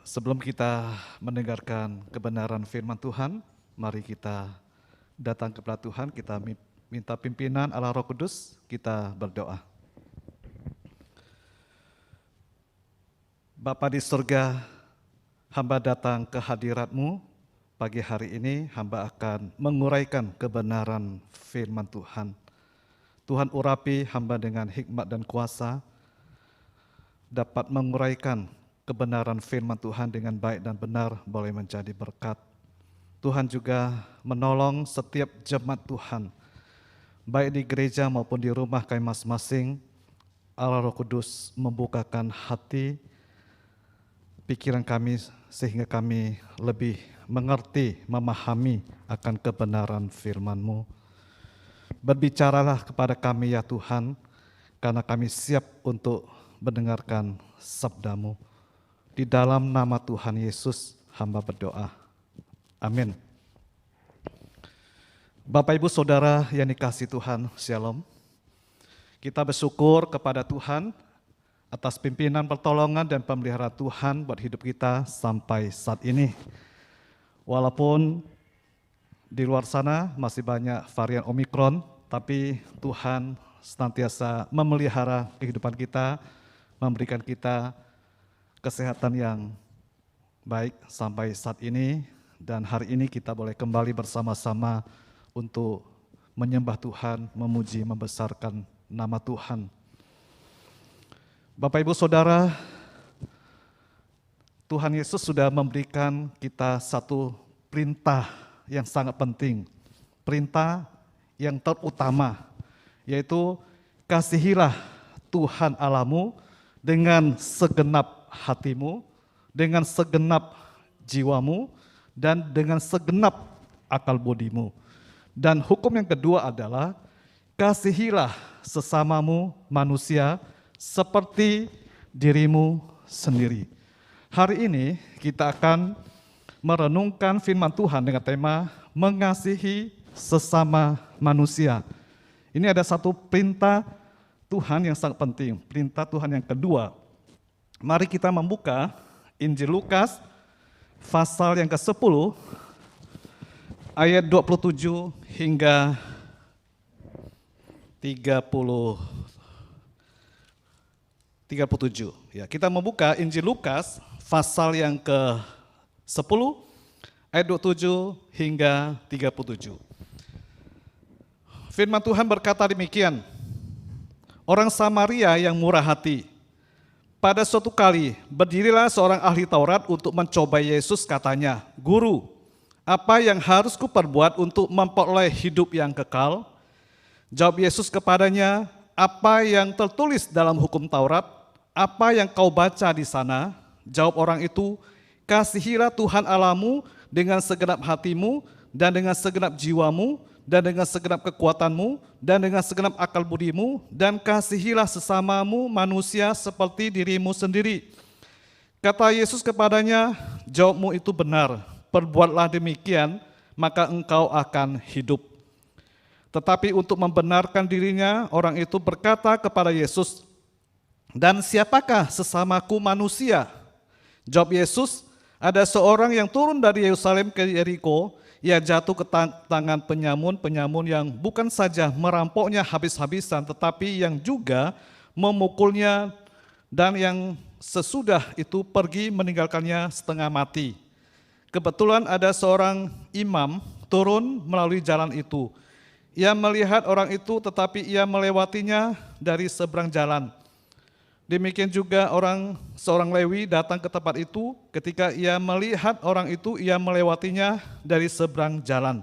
Sebelum kita mendengarkan kebenaran firman Tuhan, mari kita datang kepada Tuhan, kita minta pimpinan Allah Roh Kudus, kita berdoa. Bapa di surga, hamba datang ke hadirat-Mu, pagi hari ini hamba akan menguraikan kebenaran firman Tuhan. Tuhan urapi hamba dengan hikmat dan kuasa, dapat menguraikan kebenaran firman Tuhan dengan baik dan benar boleh menjadi berkat. Tuhan juga menolong setiap jemaat Tuhan, baik di gereja maupun di rumah kami masing-masing. Allah Roh Kudus membukakan hati, pikiran kami sehingga kami lebih mengerti, memahami akan kebenaran firman-Mu. Berbicaralah kepada kami ya Tuhan, karena kami siap untuk mendengarkan sabda-Mu. Di dalam nama Tuhan Yesus, hamba berdoa. Amin. Bapak Ibu Saudara yang dikasihi Tuhan, Shalom. Kita bersyukur kepada Tuhan atas pimpinan pertolongan dan pemeliharaan Tuhan buat hidup kita sampai saat ini. Walaupun di luar sana masih banyak varian Omikron, tapi Tuhan senantiasa memelihara kehidupan kita, memberikan kita kesehatan yang baik sampai saat ini, dan hari ini kita boleh kembali bersama-sama untuk menyembah Tuhan, memuji, membesarkan nama Tuhan. Bapak Ibu Saudara, Tuhan Yesus sudah memberikan kita satu perintah yang sangat penting, perintah yang terutama, yaitu kasihilah Tuhan Allahmu dengan segenap hatimu, dengan segenap jiwamu, dan dengan segenap akal budimu. Dan hukum yang kedua adalah kasihilah sesamamu manusia seperti dirimu sendiri. Hari ini kita akan merenungkan firman Tuhan dengan tema mengasihi sesama manusia. Ini ada satu perintah Tuhan yang sangat penting, perintah Tuhan yang kedua. Mari kita membuka Injil Lukas pasal yang ke-10 ayat 27 hingga 37. Ya, kita membuka Injil Lukas pasal yang ke-10 ayat 27 hingga 37. Firman Tuhan berkata demikian, orang Samaria yang murah hati. Pada suatu kali, berdirilah seorang ahli Taurat untuk mencobai Yesus, katanya, Guru, apa yang harus kuperbuat untuk memperoleh hidup yang kekal? Jawab Yesus kepadanya, apa yang tertulis dalam hukum Taurat? Apa yang kau baca di sana? Jawab orang itu, kasihilah Tuhan Allahmu dengan segenap hatimu dan dengan segenap jiwamu dan dengan segenap kekuatanmu, dan dengan segenap akal budimu, dan kasihilah sesamamu manusia seperti dirimu sendiri. Kata Yesus kepadanya, jawabmu itu benar, perbuatlah demikian, maka engkau akan hidup. Tetapi untuk membenarkan dirinya, orang itu berkata kepada Yesus, dan siapakah sesamaku manusia? Jawab Yesus, ada seorang yang turun dari Yerusalem ke Yeriko. Ia jatuh ke tangan penyamun yang bukan saja merampoknya habis-habisan, tetapi yang juga memukulnya, dan yang sesudah itu pergi meninggalkannya setengah mati. Kebetulan ada seorang imam turun melalui jalan itu. Ia melihat orang itu, tetapi ia melewatinya dari seberang jalan. Demikian juga seorang Lewi datang ke tempat itu, ketika ia melihat orang itu, ia melewatinya dari seberang jalan.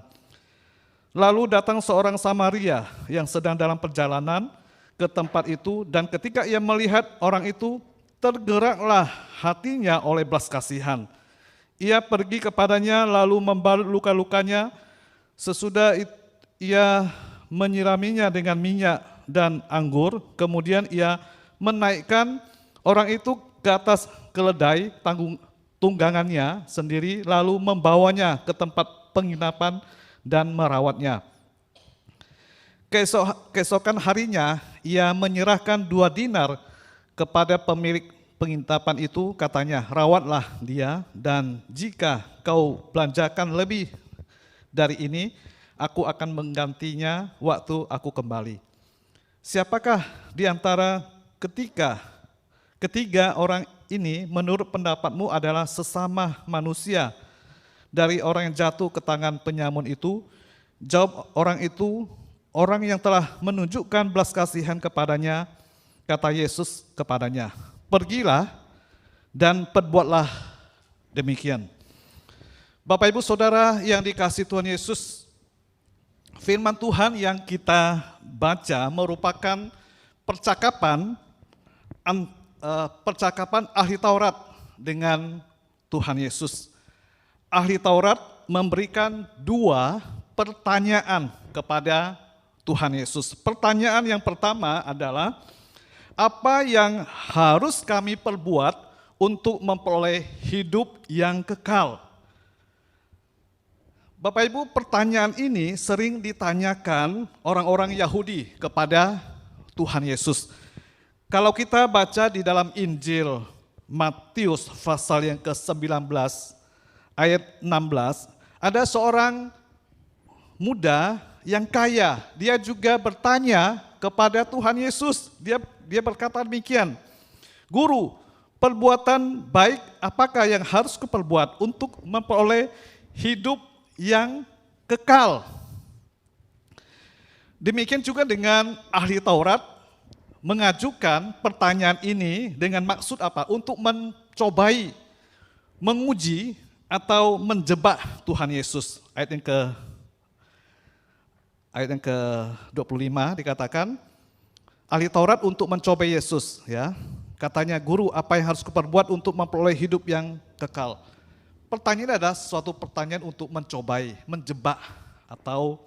Lalu datang seorang Samaria yang sedang dalam perjalanan ke tempat itu, dan ketika ia melihat orang itu, tergeraklah hatinya oleh belas kasihan. Ia pergi kepadanya lalu membalut luka-lukanya, sesudah ia menyiraminya dengan minyak dan anggur, kemudian ia menaikkan orang itu ke atas keledai tunggangannya sendiri, lalu membawanya ke tempat penginapan dan merawatnya. Keesokan harinya ia menyerahkan 2 dinar kepada pemilik pengintapan itu katanya, rawatlah dia, dan jika kau belanjakan lebih dari ini, aku akan menggantinya waktu aku kembali. Siapakah di antara ketiga orang ini menurut pendapatmu adalah sesama manusia dari orang yang jatuh ke tangan penyamun itu? Jawab orang itu, orang yang telah menunjukkan belas kasihan kepadanya. Kata Yesus kepadanya, pergilah dan perbuatlah demikian. Bapak Ibu Saudara yang dikasihi Tuhan Yesus, firman Tuhan yang kita baca merupakan percakapan ahli Taurat dengan Tuhan Yesus. Ahli Taurat memberikan dua pertanyaan kepada Tuhan Yesus. Pertanyaan yang pertama adalah, apa yang harus kami perbuat untuk memperoleh hidup yang kekal? Bapak Ibu, pertanyaan ini sering ditanyakan orang-orang Yahudi kepada Tuhan Yesus. Kalau kita baca di dalam Injil Matius pasal yang ke-19 ayat 16, ada seorang muda yang kaya, dia juga bertanya kepada Tuhan Yesus. Dia berkata demikian, Guru, perbuatan baik apakah yang harus kuperbuat untuk memperoleh hidup yang kekal? Demikian juga dengan ahli Taurat mengajukan pertanyaan ini dengan maksud apa? Untuk mencobai, menguji atau menjebak Tuhan Yesus. Ayat yang ke-25 dikatakan, ahli Taurat untuk mencobai Yesus, ya. Katanya, Guru, apa yang harus kuperbuat untuk memperoleh hidup yang kekal? Pertanyaan adalah suatu pertanyaan untuk mencobai, menjebak atau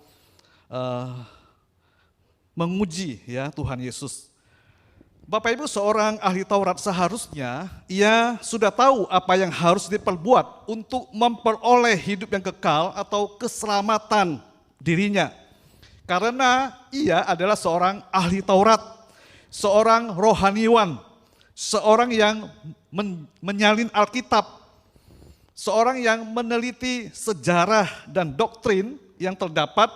menguji, ya, Tuhan Yesus. Bapak Ibu, seorang ahli Taurat seharusnya ia sudah tahu apa yang harus diperbuat untuk memperoleh hidup yang kekal atau keselamatan dirinya. Karena ia adalah seorang ahli Taurat, seorang rohaniwan, seorang yang menyalin Alkitab, seorang yang meneliti sejarah dan doktrin yang terdapat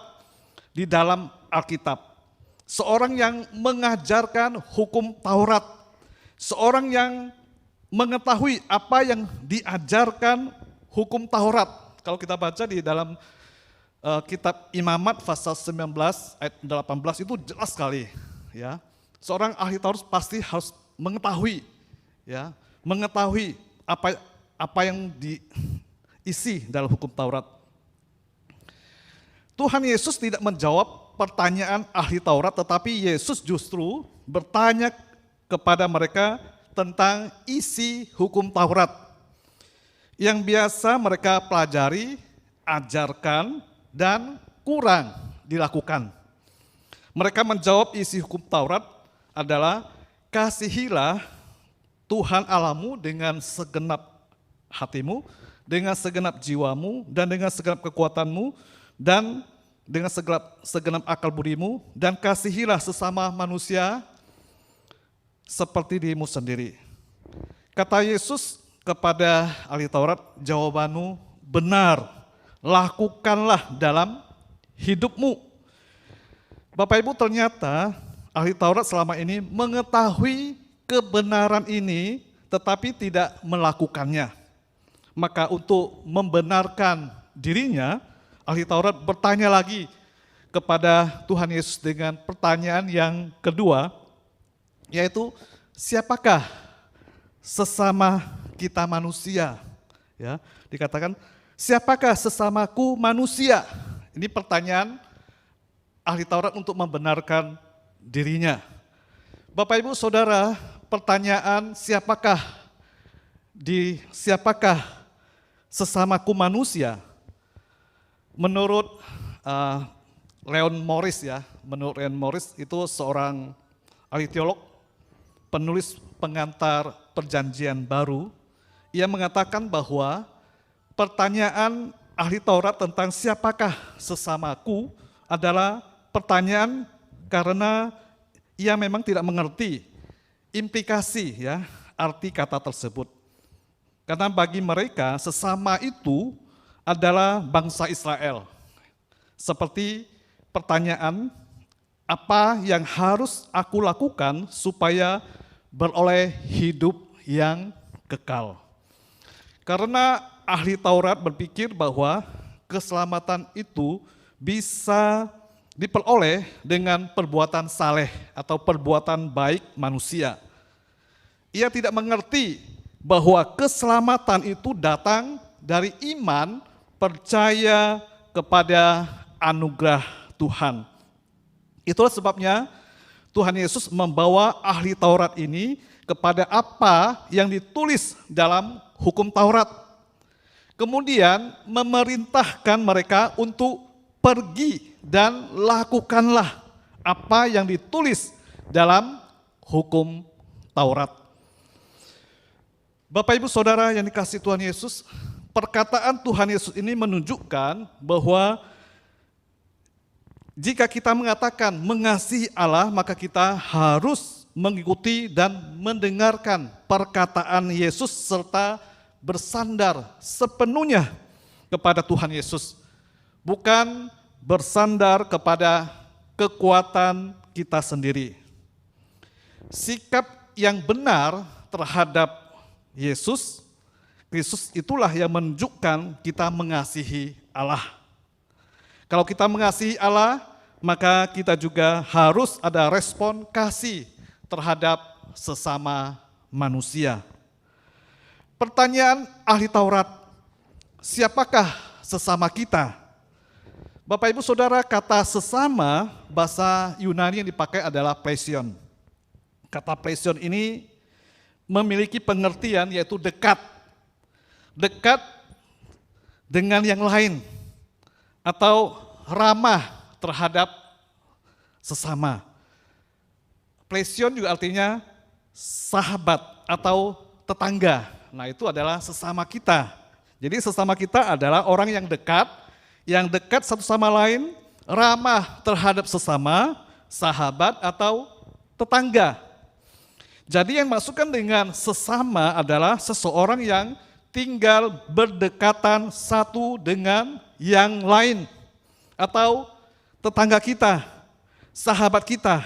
di dalam Alkitab, seorang yang mengajarkan hukum Taurat, seorang yang mengetahui apa yang diajarkan hukum Taurat. Kalau kita baca di dalam kitab Imamat pasal 19 ayat 18 itu jelas sekali, ya. Seorang ahli Taurat pasti harus mengetahui, ya, mengetahui apa yang diisi dalam hukum Taurat. Tuhan Yesus tidak menjawab pertanyaan ahli Taurat, tetapi Yesus justru bertanya kepada mereka tentang isi hukum Taurat yang biasa mereka pelajari, ajarkan, dan kurang dilakukan. Mereka menjawab isi hukum Taurat adalah, kasihilah Tuhan Allahmu dengan segenap hatimu, dengan segenap jiwamu, dan dengan segenap kekuatanmu, dan dengan segenap akal budimu, dan kasihilah sesama manusia seperti dirimu sendiri. Kata Yesus kepada ahli Taurat, jawabanmu benar, lakukanlah dalam hidupmu. Bapak Ibu, ternyata ahli Taurat selama ini mengetahui kebenaran ini tetapi tidak melakukannya. Maka untuk membenarkan dirinya, ahli Taurat bertanya lagi kepada Tuhan Yesus dengan pertanyaan yang kedua, yaitu siapakah sesama kita manusia? Ya, dikatakan, siapakah sesamaku manusia? Ini pertanyaan ahli Taurat untuk membenarkan dirinya. Bapak Ibu Saudara, pertanyaan siapakah sesamaku manusia? Menurut Leon Morris, ya, menurut Leon Morris itu seorang ahli teolog, penulis pengantar Perjanjian Baru. Ia mengatakan bahwa pertanyaan ahli Taurat tentang siapakah sesamaku adalah pertanyaan karena ia memang tidak mengerti implikasi, ya, arti kata tersebut. Karena bagi mereka sesama itu adalah bangsa Israel. Seperti pertanyaan, apa yang harus aku lakukan supaya beroleh hidup yang kekal? Karena ahli Taurat berpikir bahwa keselamatan itu bisa diperoleh dengan perbuatan saleh atau perbuatan baik manusia. Ia tidak mengerti bahwa keselamatan itu datang dari iman percaya kepada anugerah Tuhan. Itulah sebabnya Tuhan Yesus membawa ahli Taurat ini kepada apa yang ditulis dalam hukum Taurat. Kemudian memerintahkan mereka untuk pergi dan lakukanlah apa yang ditulis dalam hukum Taurat. Bapak Ibu Saudara yang dikasihi Tuhan Yesus, perkataan Tuhan Yesus ini menunjukkan bahwa jika kita mengatakan mengasihi Allah, maka kita harus mengikuti dan mendengarkan perkataan Yesus serta bersandar sepenuhnya kepada Tuhan Yesus. Bukan bersandar kepada kekuatan kita sendiri. Sikap yang benar terhadap Yesus, Kristus itulah yang menunjukkan kita mengasihi Allah. Kalau kita mengasihi Allah, maka kita juga harus ada respon kasih terhadap sesama manusia. Pertanyaan ahli Taurat, siapakah sesama kita? Bapak Ibu Saudara, kata sesama bahasa Yunani yang dipakai adalah plesion. Kata plesion ini memiliki pengertian yaitu dekat. Dekat dengan yang lain atau ramah terhadap sesama. Plesion juga artinya sahabat atau tetangga. Nah, itu adalah sesama kita. Jadi sesama kita adalah orang yang dekat satu sama lain, ramah terhadap sesama, sahabat atau tetangga. Jadi yang dimaksudkan dengan sesama adalah seseorang yang tinggal berdekatan satu dengan yang lain, atau tetangga kita, sahabat kita,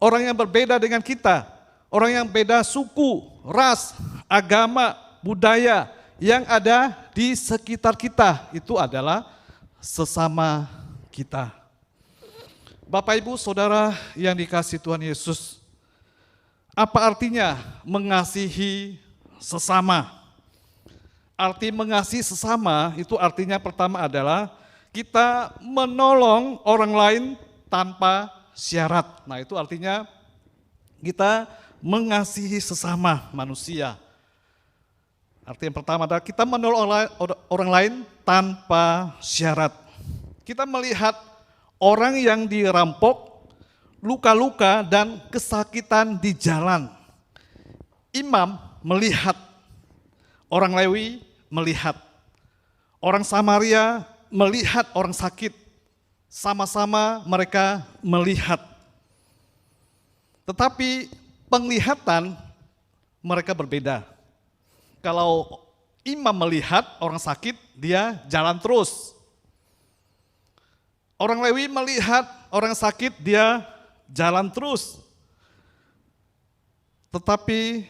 orang yang berbeda dengan kita, orang yang beda suku, ras, agama, budaya yang ada di sekitar kita, itu adalah sesama kita. Bapak Ibu Saudara yang dikasihi Tuhan Yesus, apa artinya mengasihi sesama? Arti mengasihi sesama itu artinya pertama adalah kita menolong orang lain tanpa syarat. Nah, itu artinya kita mengasihi sesama manusia. Arti yang pertama adalah kita menolong orang lain tanpa syarat. Kita melihat orang yang dirampok, luka-luka dan kesakitan di jalan. Imam melihat, orang Lewi melihat, orang Samaria melihat orang sakit. Sama-sama mereka melihat. Tetapi penglihatan mereka berbeda. Kalau imam melihat orang sakit, dia jalan terus. Orang Lewi melihat orang sakit, dia jalan terus. Tetapi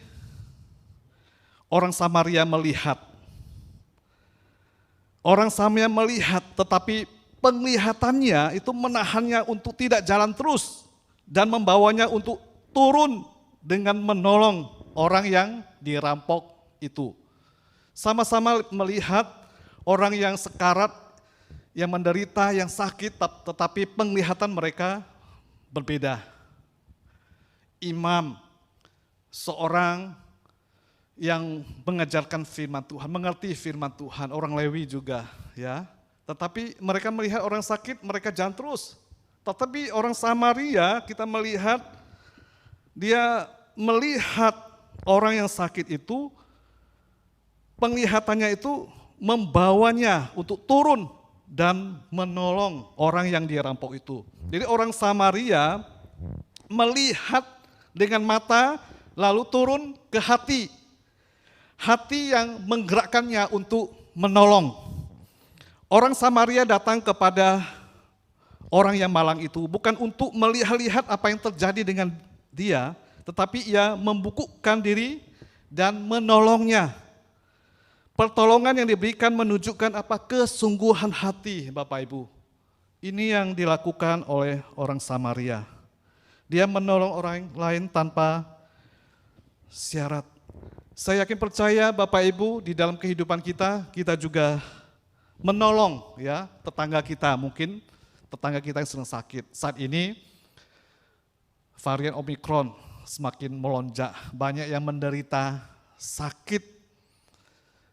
orang Samaria melihat. Orang Samaria melihat, tetapi penglihatannya itu menahannya untuk tidak jalan terus dan membawanya untuk turun dengan menolong orang yang dirampok itu. Sama-sama melihat orang yang sekarat, yang menderita, yang sakit, tetapi penglihatan mereka berbeda. Imam, seorang yang mengajarkan firman Tuhan, mengerti firman Tuhan, orang Lewi juga, ya. Tetapi mereka melihat orang sakit, mereka jalan terus. Tetapi orang Samaria, kita melihat, dia melihat orang yang sakit itu, penglihatannya itu membawanya untuk turun dan menolong orang yang dirampok itu. Jadi orang Samaria melihat dengan mata lalu turun ke hati. Hati yang menggerakkannya untuk menolong. Orang Samaria datang kepada orang yang malang itu bukan untuk melihat-lihat apa yang terjadi dengan dia, tetapi ia membungkukkan diri dan menolongnya. Pertolongan yang diberikan menunjukkan apa? Kesungguhan hati, Bapak Ibu. Ini yang dilakukan oleh orang Samaria. Dia menolong orang lain tanpa syarat. Saya yakin percaya Bapak Ibu di dalam kehidupan kita juga menolong ya tetangga kita, mungkin tetangga kita yang sedang sakit. Saat ini varian Omikron semakin melonjak, banyak yang menderita sakit.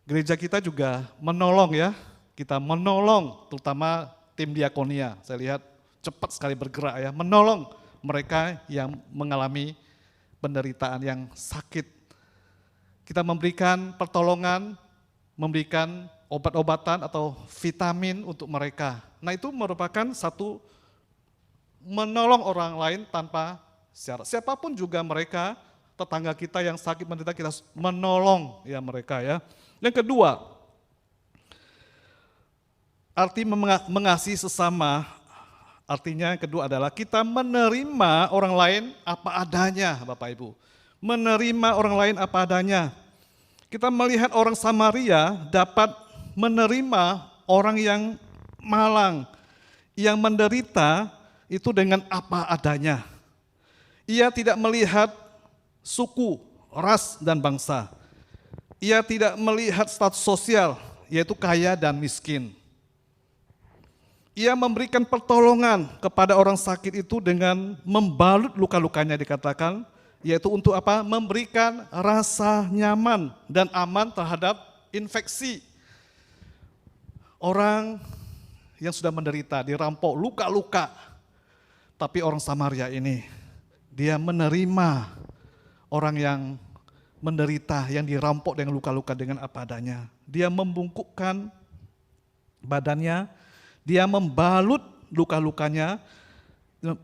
Gereja kita juga menolong ya, kita menolong terutama tim diakonia. Saya lihat cepat sekali bergerak ya, menolong mereka yang mengalami penderitaan yang sakit. Kita memberikan pertolongan, memberikan obat-obatan atau vitamin untuk mereka. Nah itu merupakan satu menolong orang lain tanpa syarat. Siapapun juga mereka, tetangga kita yang sakit menderita, kita menolong ya mereka ya. Yang kedua, arti mengasihi sesama, artinya yang kedua adalah kita menerima orang lain apa adanya, Bapak Ibu. Menerima orang lain apa adanya. Kita melihat orang Samaria dapat menerima orang yang malang, yang menderita itu dengan apa adanya. Ia tidak melihat suku, ras, dan bangsa. Ia tidak melihat status sosial, yaitu kaya dan miskin. Ia memberikan pertolongan kepada orang sakit itu dengan membalut luka-lukanya dikatakan, yaitu untuk apa? Memberikan rasa nyaman dan aman terhadap infeksi. Orang yang sudah menderita, dirampok luka-luka. Tapi orang Samaria ini, dia menerima orang yang menderita, yang dirampok dengan luka-luka dengan apa adanya. Dia membungkukkan badannya, dia membalut luka-lukanya,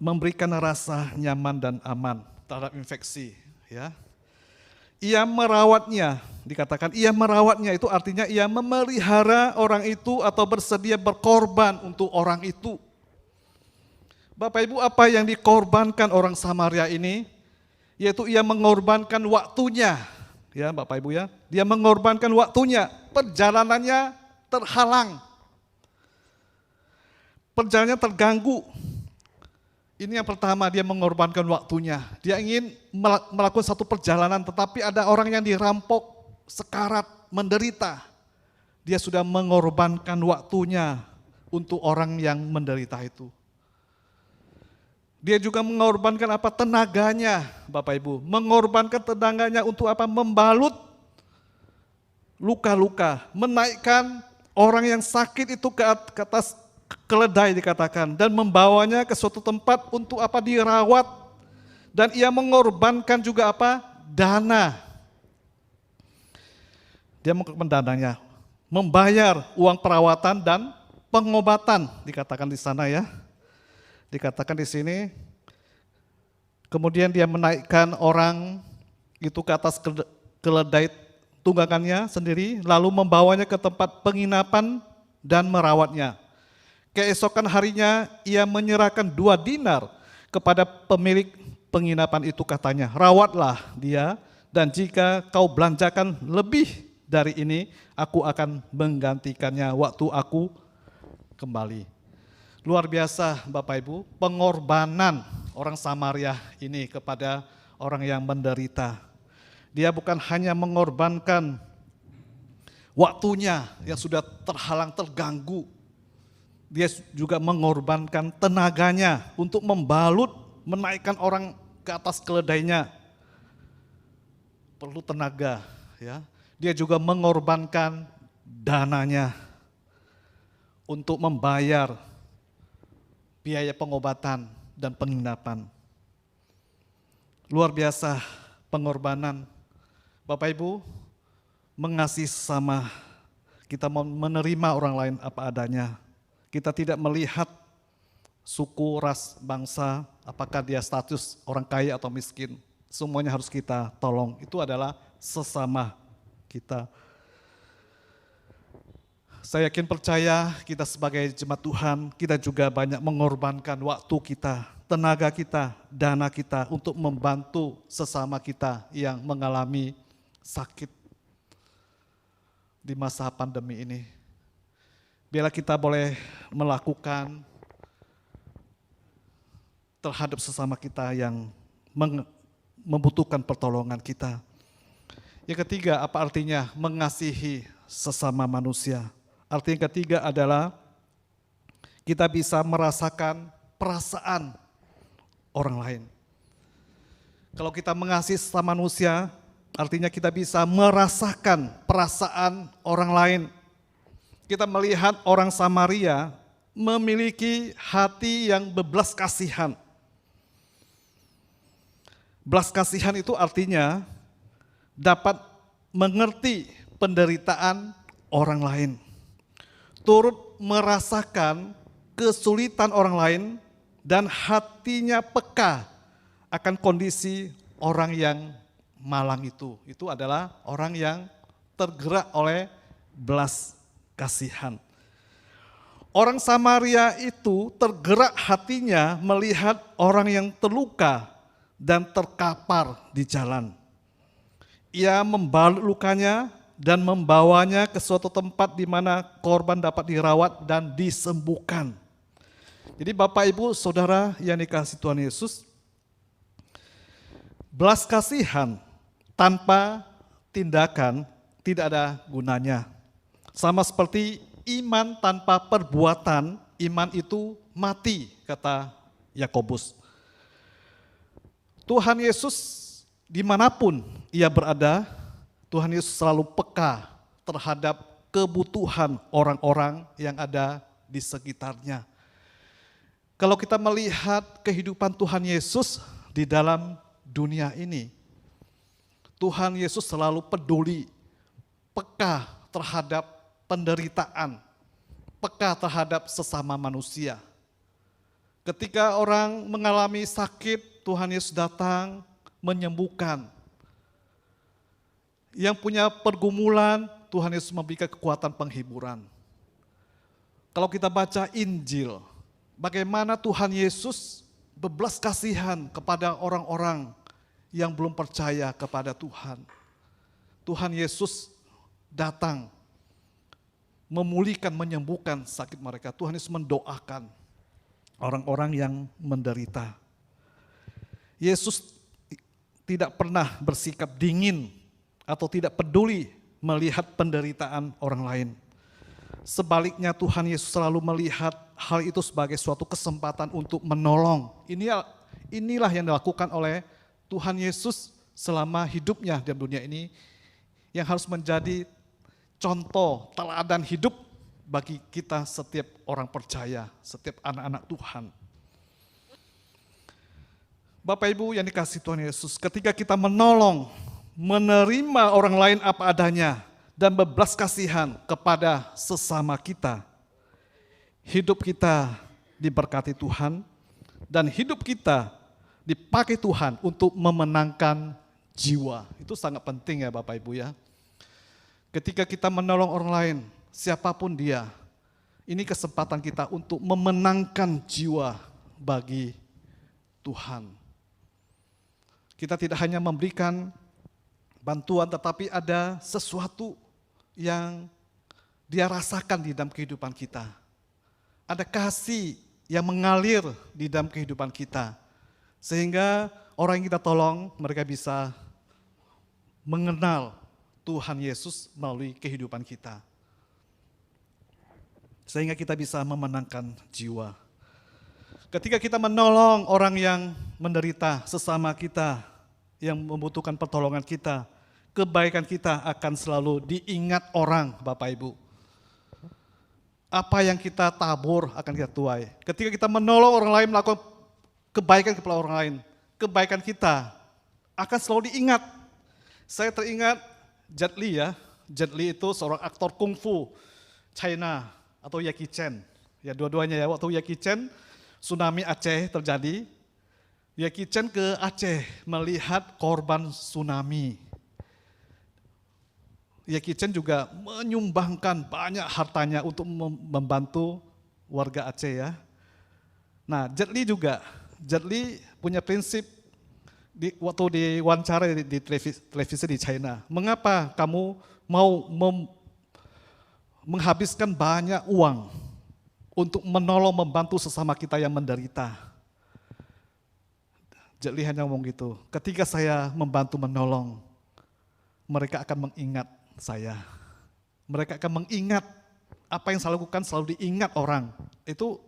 memberikan rasa nyaman dan aman terhadap infeksi. Ya. Ia merawatnya, dikatakan ia merawatnya itu artinya ia memelihara orang itu atau bersedia berkorban untuk orang itu. Bapak Ibu, apa yang dikorbankan orang Samaria ini? Yaitu ia mengorbankan waktunya. Ya Bapak Ibu ya, dia mengorbankan waktunya, perjalanannya terhalang. Perjalanannya terganggu. Ini yang pertama, dia mengorbankan waktunya. Dia ingin melakukan satu perjalanan, tetapi ada orang yang dirampok, sekarat, menderita. Dia sudah mengorbankan waktunya untuk orang yang menderita itu. Dia juga mengorbankan apa? Tenaganya, Bapak Ibu. Mengorbankan tenaganya untuk apa? Membalut luka-luka, menaikkan orang yang sakit itu ke atas keledai dikatakan, dan membawanya ke suatu tempat untuk apa? Dirawat. Dan ia mengorbankan juga apa? Dana. Dia mengorbankan dananya, membayar uang perawatan dan pengobatan dikatakan di sana ya. Dikatakan di sini, kemudian dia menaikkan orang itu ke atas keledai tunggangannya sendiri, lalu membawanya ke tempat penginapan dan merawatnya. Keesokan harinya ia menyerahkan 2 dinar kepada pemilik penginapan itu katanya, rawatlah dia dan jika kau belanjakan lebih dari ini, aku akan menggantikannya waktu aku kembali. Luar biasa Bapak Ibu, pengorbanan orang Samaria ini kepada orang yang menderita. Dia bukan hanya mengorbankan waktunya yang sudah terhalang, terganggu. Dia juga mengorbankan tenaganya untuk membalut, menaikkan orang ke atas keledainya. Perlu tenaga ya. Dia juga mengorbankan dananya untuk membayar biaya pengobatan dan penginapan. Luar biasa pengorbanan. Bapak Ibu, mengasihi sesama, kita menerima orang lain apa adanya. Kita tidak melihat suku, ras, bangsa, apakah dia status orang kaya atau miskin. semuanya harus kita tolong. Itu adalah sesama kita. Saya yakin percaya kita sebagai jemaat Tuhan, kita juga banyak mengorbankan waktu kita, tenaga kita, dana kita untuk membantu sesama kita yang mengalami sakit di masa pandemi ini. Biarlah kita boleh melakukan terhadap sesama kita yang membutuhkan pertolongan kita. Yang ketiga, apa artinya mengasihi sesama manusia? Arti yang ketiga adalah kita bisa merasakan perasaan orang lain. Kalau kita mengasihi sesama manusia, artinya kita bisa merasakan perasaan orang lain. Kita melihat orang Samaria memiliki hati yang bebelas kasihan. Belas kasihan itu artinya dapat mengerti penderitaan orang lain, turut merasakan kesulitan orang lain, dan hatinya peka akan kondisi orang yang malang itu. Itu adalah orang yang tergerak oleh belas kasihan. Orang Samaria itu tergerak hatinya melihat orang yang terluka dan terkapar di jalan. Ia membalut lukanya dan membawanya ke suatu tempat di mana korban dapat dirawat dan disembuhkan. Jadi Bapak Ibu Saudara yang dikasihi Tuhan Yesus, belas kasihan tanpa tindakan tidak ada gunanya. Sama seperti iman tanpa perbuatan, iman itu mati, kata Yakobus. Tuhan Yesus dimanapun ia berada, Tuhan Yesus selalu peka terhadap kebutuhan orang-orang yang ada di sekitarnya. Kalau kita melihat kehidupan Tuhan Yesus di dalam dunia ini, Tuhan Yesus selalu peduli, peka terhadap penderitaan, peka terhadap sesama manusia. Ketika orang mengalami sakit, Tuhan Yesus datang menyembuhkan. Yang punya pergumulan, Tuhan Yesus memberikan kekuatan penghiburan. Kalau kita baca Injil, bagaimana Tuhan Yesus bebelas kasihan kepada orang-orang yang belum percaya kepada Tuhan. Tuhan Yesus datang memulihkan, menyembuhkan sakit mereka. Tuhan Yesus mendoakan orang-orang yang menderita. Yesus tidak pernah bersikap dingin atau tidak peduli melihat penderitaan orang lain. Sebaliknya Tuhan Yesus selalu melihat hal itu sebagai suatu kesempatan untuk menolong. Inilah yang dilakukan oleh Tuhan Yesus selama hidupnya di dunia ini, yang harus menjadi contoh teladan hidup bagi kita setiap orang percaya, setiap anak-anak Tuhan. Bapak Ibu yang dikasihi Tuhan Yesus, ketika kita menolong, menerima orang lain apa adanya, dan bebelas kasihan kepada sesama kita, hidup kita diberkati Tuhan, dan hidup kita dipakai Tuhan untuk memenangkan jiwa. Itu sangat penting ya Bapak Ibu ya. Ketika kita menolong orang lain, siapapun dia, ini kesempatan kita untuk memenangkan jiwa bagi Tuhan. Kita tidak hanya memberikan bantuan, tetapi ada sesuatu yang dia rasakan di dalam kehidupan kita. Ada kasih yang mengalir di dalam kehidupan kita. Sehingga orang yang kita tolong, mereka bisa mengenal Tuhan Yesus melalui kehidupan kita. Sehingga kita bisa memenangkan jiwa. Ketika kita menolong orang yang menderita, sesama kita yang membutuhkan pertolongan kita, kebaikan kita akan selalu diingat orang, Bapak Ibu. Apa yang kita tabur akan kita tuai. Ketika kita menolong orang lain, melakukan kebaikan kepada orang lain, kebaikan kita akan selalu diingat. Saya teringat Jet Li ya. Jet Li itu seorang aktor kungfu China atau Jackie Chan. Ya dua-duanya ya, waktu Jackie Chan tsunami Aceh terjadi, Jackie Chan ke Aceh melihat korban tsunami. Jackie Chan juga menyumbangkan banyak hartanya untuk membantu warga Aceh ya. Nah, Jet Li juga. Jet Li punya prinsip waktu diwawancara di televisi di China. Mengapa kamu mau menghabiskan banyak uang untuk menolong, membantu sesama kita yang menderita? Jet Li hanya ngomong gitu. Ketika saya membantu menolong, mereka akan mengingat saya. Mereka akan mengingat apa yang saya lakukan, selalu diingat orang. Itu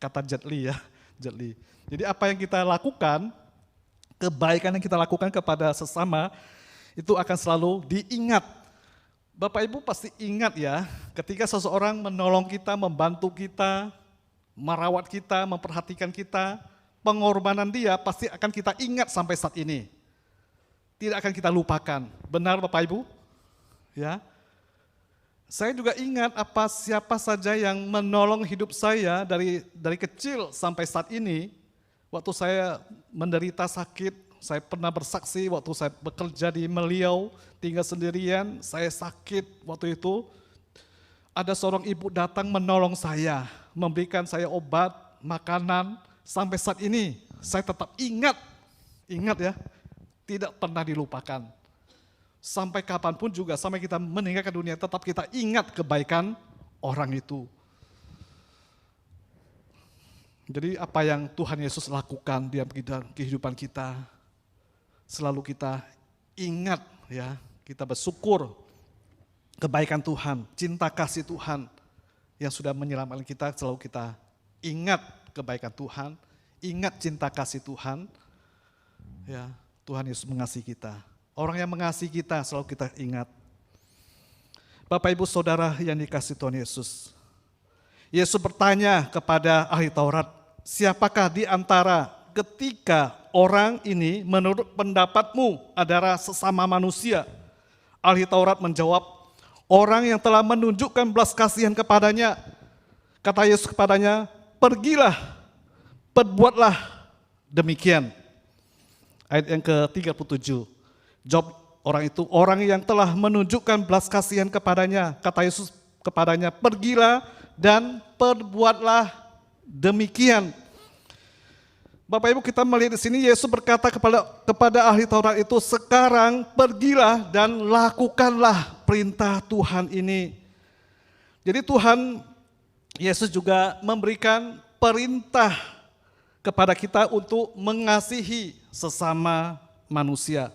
kata Jet Li ya, Jet Li. Jadi apa yang kita lakukan, kebaikan yang kita lakukan kepada sesama, itu akan selalu diingat. Bapak Ibu pasti ingat ya, ketika seseorang menolong kita, membantu kita, merawat kita, memperhatikan kita, pengorbanan dia pasti akan kita ingat sampai saat ini. Tidak akan kita lupakan. Benar Bapak Ibu? Ya. Saya juga ingat siapa saja yang menolong hidup saya dari kecil sampai saat ini. Waktu saya menderita sakit, saya pernah bersaksi waktu saya bekerja di Meliau, tinggal sendirian, saya sakit waktu itu. Ada seorang ibu datang menolong saya, memberikan saya obat, makanan, sampai saat ini saya tetap ingat ya, tidak pernah dilupakan. Sampai kapanpun juga, sampai kita meninggalkan dunia, tetap kita ingat kebaikan orang itu. Jadi apa yang Tuhan Yesus lakukan di kehidupan kita, selalu kita ingat ya, kita bersyukur kebaikan Tuhan, cinta kasih Tuhan yang sudah menyelamatkan kita, selalu kita ingat kebaikan Tuhan, ingat cinta kasih Tuhan. Ya, Tuhan Yesus mengasihi kita. Orang yang mengasihi kita selalu kita ingat. Bapak Ibu Saudara yang dikasihi Tuhan Yesus. Yesus bertanya kepada ahli Taurat, siapakah di antara ketika orang ini menurut pendapatmu adalah sesama manusia? Ahli Taurat menjawab, orang yang telah menunjukkan belas kasihan kepadanya. Kata Yesus kepadanya, pergilah, perbuatlah demikian. Ayat yang ke-37. Jawab orang itu, orang yang telah menunjukkan belas kasihan kepadanya. Kata Yesus kepadanya, pergilah dan perbuatlah demikian. Bapak Ibu, kita melihat di sini Yesus berkata kepada ahli Taurat itu, sekarang pergilah dan lakukanlah perintah Tuhan ini. Jadi Tuhan Yesus juga memberikan perintah kepada kita untuk mengasihi sesama manusia.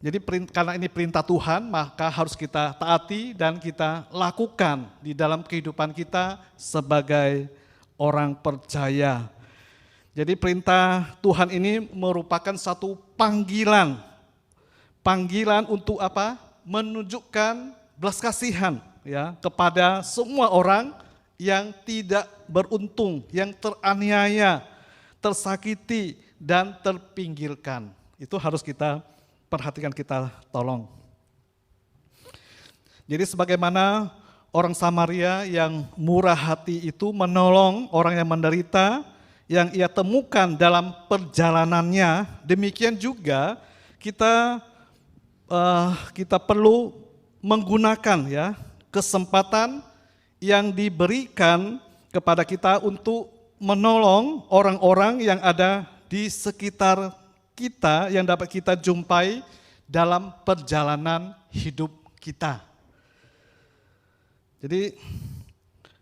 Jadi karena ini perintah Tuhan, maka harus kita taati dan kita lakukan di dalam kehidupan kita sebagai orang percaya. Jadi perintah Tuhan ini merupakan satu panggilan. Panggilan untuk apa? Menunjukkan belas kasihan ya kepada semua orang yang tidak beruntung, yang teraniaya, tersakiti dan terpinggirkan. Itu harus kita perhatikan, kita tolong. Jadi sebagaimana orang Samaria yang murah hati itu menolong orang yang menderita, yang ia temukan dalam perjalanannya, demikian juga kita perlu menggunakan ya kesempatan yang diberikan kepada kita untuk menolong orang-orang yang ada di sekitar kita, yang dapat kita jumpai dalam perjalanan hidup kita. Jadi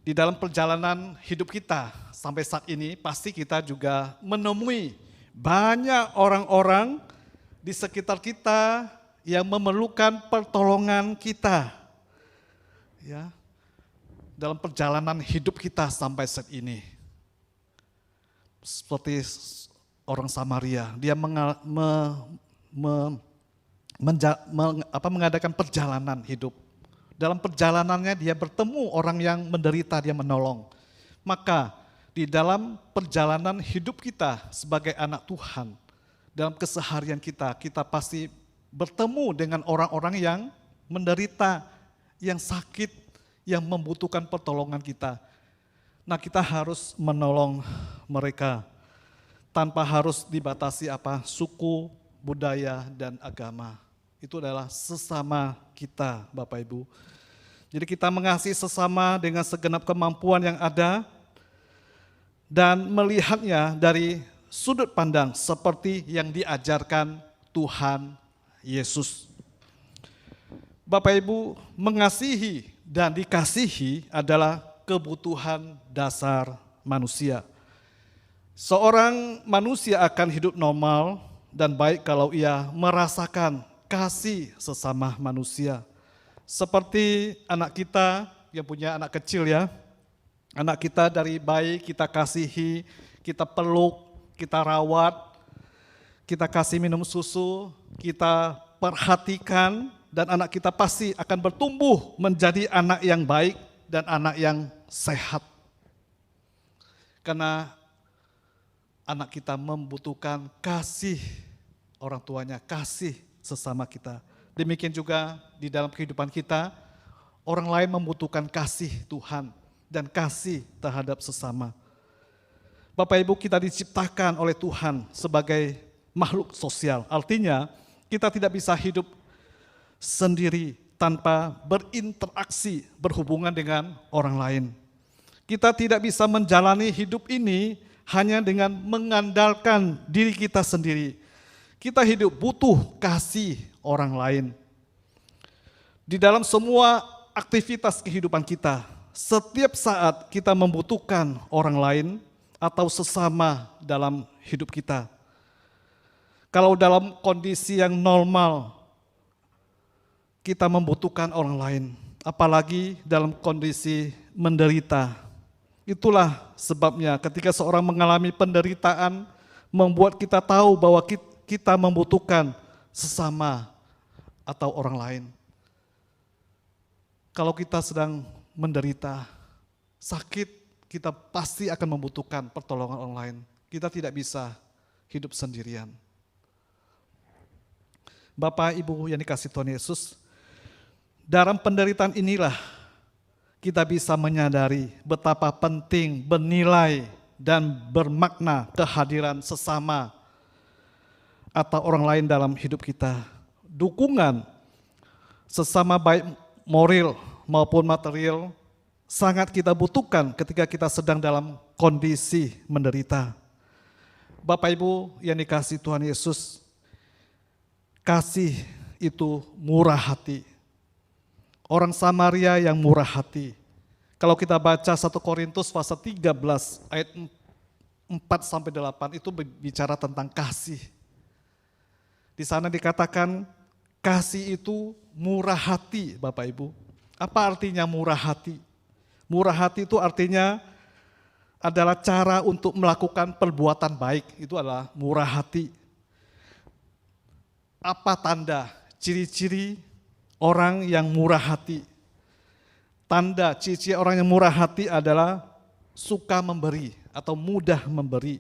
di dalam perjalanan hidup kita sampai saat ini pasti kita juga menemui banyak orang-orang di sekitar kita yang memerlukan pertolongan kita. Ya. Dalam perjalanan hidup kita sampai saat ini. Seperti orang Samaria, dia mengadakan perjalanan hidup. Dalam perjalanannya dia bertemu orang yang menderita, dia menolong. Maka di dalam perjalanan hidup kita sebagai anak Tuhan, dalam keseharian kita, kita pasti bertemu dengan orang-orang yang menderita, yang sakit, yang membutuhkan pertolongan kita. Nah, kita harus menolong mereka. tanpa harus dibatasi suku, budaya, dan agama. Itu adalah sesama kita, Bapak Ibu. Jadi kita mengasihi sesama dengan segenap kemampuan yang ada dan melihatnya dari sudut pandang seperti yang diajarkan Tuhan Yesus. Bapak Ibu, mengasihi dan dikasihi adalah kebutuhan dasar manusia. Seorang manusia akan hidup normal dan baik kalau ia merasakan kasih sesama manusia. Seperti anak kita yang punya anak kecil ya. Anak kita dari bayi kita kasihi, kita peluk, kita rawat, kita kasih minum susu, kita perhatikan, dan anak kita pasti akan bertumbuh menjadi anak yang baik dan anak yang sehat. Karena anak kita membutuhkan kasih orang tuanya, kasih sesama kita. Demikian juga di dalam kehidupan kita, orang lain membutuhkan kasih Tuhan dan kasih terhadap sesama. Bapak Ibu, kita diciptakan oleh Tuhan sebagai makhluk sosial. Artinya kita tidak bisa hidup sendiri tanpa berinteraksi, berhubungan dengan orang lain. Kita tidak bisa menjalani hidup ini hanya dengan mengandalkan diri kita sendiri. Kita hidup butuh kasih orang lain. Di dalam semua aktivitas kehidupan kita, setiap saat kita membutuhkan orang lain atau sesama dalam hidup kita. Kalau dalam kondisi yang normal, kita membutuhkan orang lain, apalagi dalam kondisi menderita. Itulah sebabnya ketika seorang mengalami penderitaan, membuat kita tahu bahwa kita membutuhkan sesama atau orang lain. Kalau kita sedang menderita, sakit, kita pasti akan membutuhkan pertolongan orang lain. Kita tidak bisa hidup sendirian. Bapak, Ibu yang dikasihi Tuhan Yesus, dalam penderitaan inilah kita bisa menyadari betapa penting, bernilai, dan bermakna kehadiran sesama atau orang lain dalam hidup kita. Dukungan sesama baik moral maupun material sangat kita butuhkan ketika kita sedang dalam kondisi menderita. Bapak Ibu yang dikasihi Tuhan Yesus, kasih itu murah hati. Orang Samaria yang murah hati. Kalau kita baca 1 Korintus pasal 13 ayat 4-8 itu bicara tentang kasih. Di sana dikatakan kasih itu murah hati, Bapak Ibu. Apa artinya murah hati? Murah hati itu artinya adalah cara untuk melakukan perbuatan baik. Itu adalah murah hati. Apa tanda, ciri-ciri orang yang murah hati? Tanda, ciri-ciri orang yang murah hati adalah suka memberi atau mudah memberi.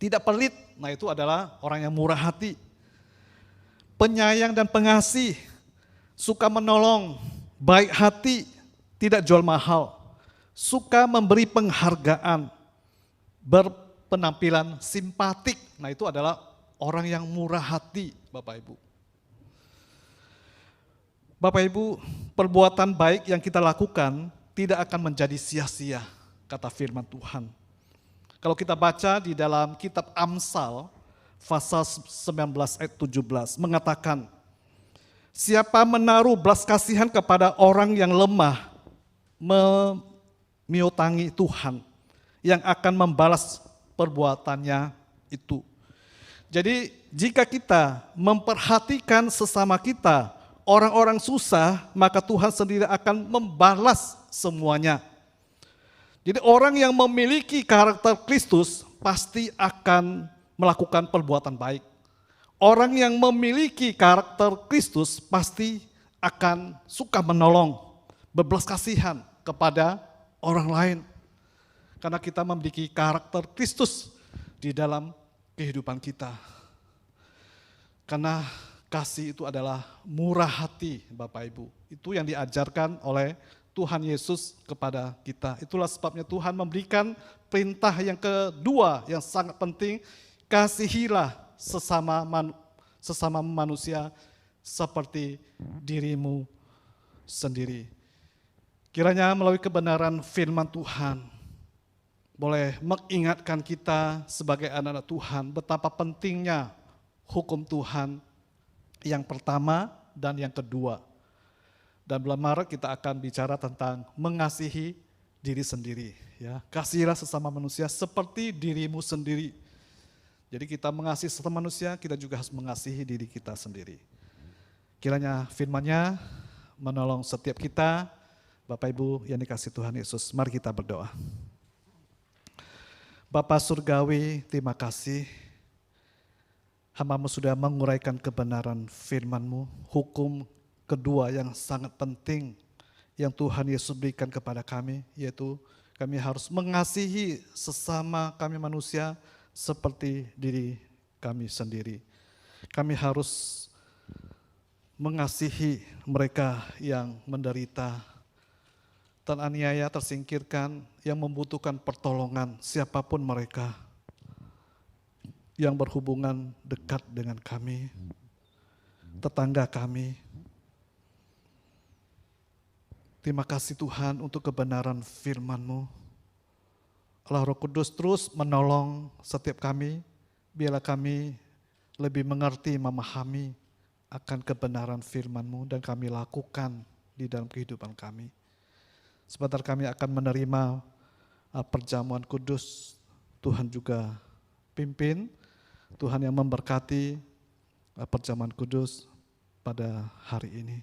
Tidak pelit, nah itu adalah orang yang murah hati. Penyayang dan pengasih, suka menolong, baik hati, tidak jual mahal, suka memberi penghargaan, berpenampilan simpatik. Nah itu adalah orang yang murah hati, Bapak Ibu. Bapak Ibu, perbuatan baik yang kita lakukan tidak akan menjadi sia-sia, kata firman Tuhan. Kalau kita baca di dalam kitab Amsal, pasal 19 ayat 17, mengatakan, siapa menaruh belas kasihan kepada orang yang lemah, memiutangi Tuhan, yang akan membalas perbuatannya itu. Jadi jika kita memperhatikan sesama kita, orang-orang susah, maka Tuhan sendiri akan membalas semuanya. Jadi orang yang memiliki karakter Kristus pasti akan melakukan perbuatan baik. Orang yang memiliki karakter Kristus pasti akan suka menolong, berbelas kasihan kepada orang lain. Karena kita memiliki karakter Kristus di dalam kehidupan kita. Karena kasih itu adalah murah hati, Bapak Ibu. Itu yang diajarkan oleh Tuhan Yesus kepada kita. Itulah sebabnya Tuhan memberikan perintah yang kedua yang sangat penting, kasihilah sesama manusia seperti dirimu sendiri. Kiranya melalui kebenaran firman Tuhan boleh mengingatkan kita sebagai anak-anak Tuhan betapa pentingnya hukum Tuhan yang pertama dan yang kedua. Dan bulan Maret kita akan bicara tentang mengasihi diri sendiri. Ya, kasihilah sesama manusia seperti dirimu sendiri. Jadi kita mengasihi sesama manusia, kita juga harus mengasihi diri kita sendiri. Kiranya firman-Nya menolong setiap kita. Bapak Ibu yang dikasihi Tuhan Yesus, mari kita berdoa. Bapa Surgawi, terima kasih. Hamba-Mu sudah menguraikan kebenaran firman-Mu, hukum kedua yang sangat penting yang Tuhan Yesus berikan kepada kami, yaitu kami harus mengasihi sesama kami manusia seperti diri kami sendiri. Kami harus mengasihi mereka yang menderita, teraniaya, tersingkirkan, yang membutuhkan pertolongan siapapun mereka yang berhubungan dekat dengan kami, tetangga kami. Terima kasih Tuhan untuk kebenaran firman-Mu. Allah Roh Kudus terus menolong setiap kami, biarlah kami lebih mengerti, memahami akan kebenaran firman-Mu dan kami lakukan di dalam kehidupan kami. Sebentar kami akan menerima perjamuan kudus, Tuhan juga pimpin, Tuhan yang memberkati perjamuan kudus pada hari ini.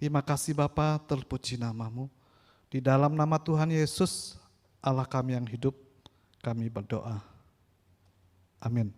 Terima kasih Bapa, terpuji nama-Mu. Di dalam nama Tuhan Yesus, Allah kami yang hidup, kami berdoa. Amin.